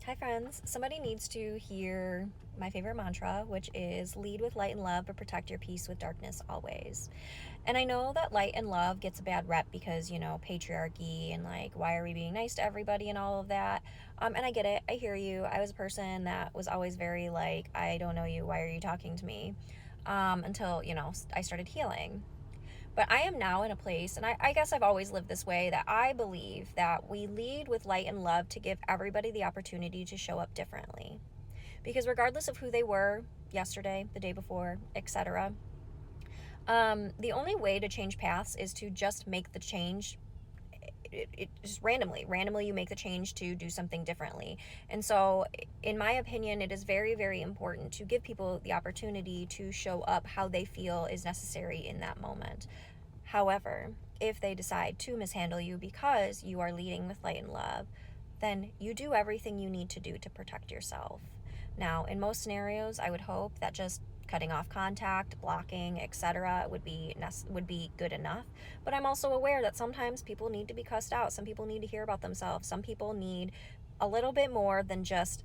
Hi, friends. Somebody needs to hear my favorite mantra, which is lead with light and love, but protect your peace with darkness always. And I know that light and love gets a bad rep because, patriarchy and like, why are we being nice to everybody and all of that. And I get it. I hear you. I was a person that was always very like, I don't know you. Why are you talking to me? Until, I started healing. But I am now in a place, and I guess I've always lived this way, that I believe that we lead with light and love to give everybody the opportunity to show up differently. Because regardless of who they were yesterday, the day before, etc., the only way to change paths is to just make the change. It just randomly you make the change to do something differently. And so in my opinion, it is very, very important to give people the opportunity to show up how they feel is necessary in that moment. However, if they decide to mishandle you because you are leading with light and love, then you do everything you need to do to protect yourself. Now, in most scenarios, I would hope that just cutting off contact, blocking, etc. would be good enough. But I'm also aware that sometimes people need to be cussed out. Some people need to hear about themselves. Some people need a little bit more than just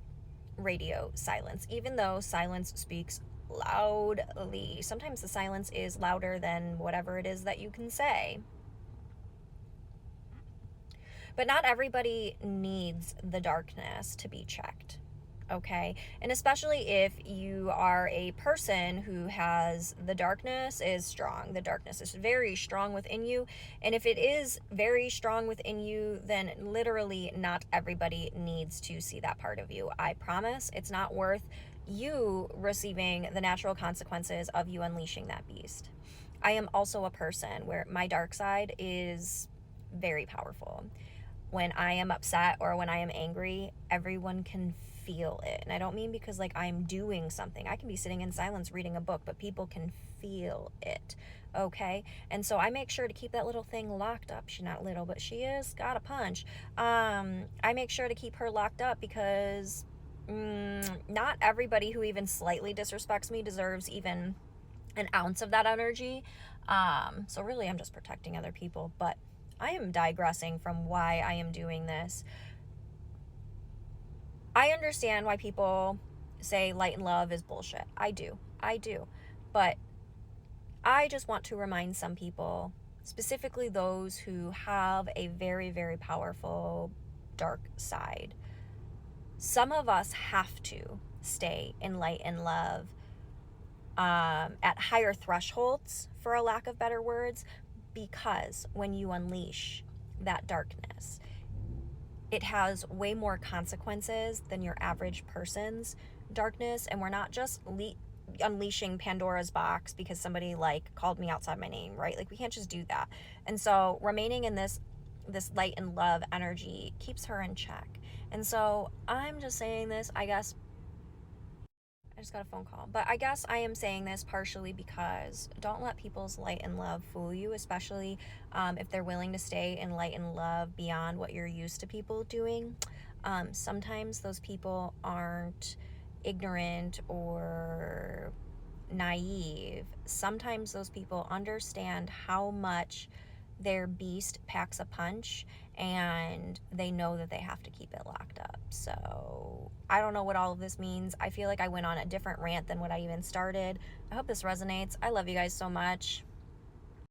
radio silence, even though silence speaks loudly. Sometimes the silence is louder than whatever it is that you can say. But not everybody needs the darkness to be checked. Okay. And especially if you are a person who has the darkness is strong. The darkness is very strong within you. And if it is very strong within you, then literally not everybody needs to see that part of you. I promise it's not worth you receiving the natural consequences of you unleashing that beast. I am also a person where my dark side is very powerful. When I am upset or when I am angry, everyone can feel it. And I don't mean because like I'm doing something. I can be sitting in silence reading a book, but people can feel it. Okay? And so I make sure to keep that little thing locked up. She's not little, but she is got a punch. I make sure to keep her locked up because not everybody who even slightly disrespects me deserves even an ounce of that energy. So really, I'm just protecting other people. But I am digressing from why I am doing this. I understand why people say light and love is bullshit. I do. I do. But I just want to remind some people, specifically those who have a very, very powerful dark side. Some of us have to stay in light and love at higher thresholds, for a lack of better words, because when you unleash that darkness, it has way more consequences than your average person's darkness. And we're not just unleashing Pandora's box because somebody like called me outside my name, right? Like we can't just do that. And so remaining in this light and love energy keeps her in check. And so I'm just saying this, I guess I just got a phone call. But I guess I am saying this partially because don't let people's light and love fool you, especially if they're willing to stay in light and love beyond what you're used to people doing. Sometimes those people aren't ignorant or naive. Sometimes those people understand how much their beast packs a punch and they know that they have to keep it locked up. So I don't know what all of this means. I feel like I went on a different rant than what I even started. I hope this resonates. I love you guys so much.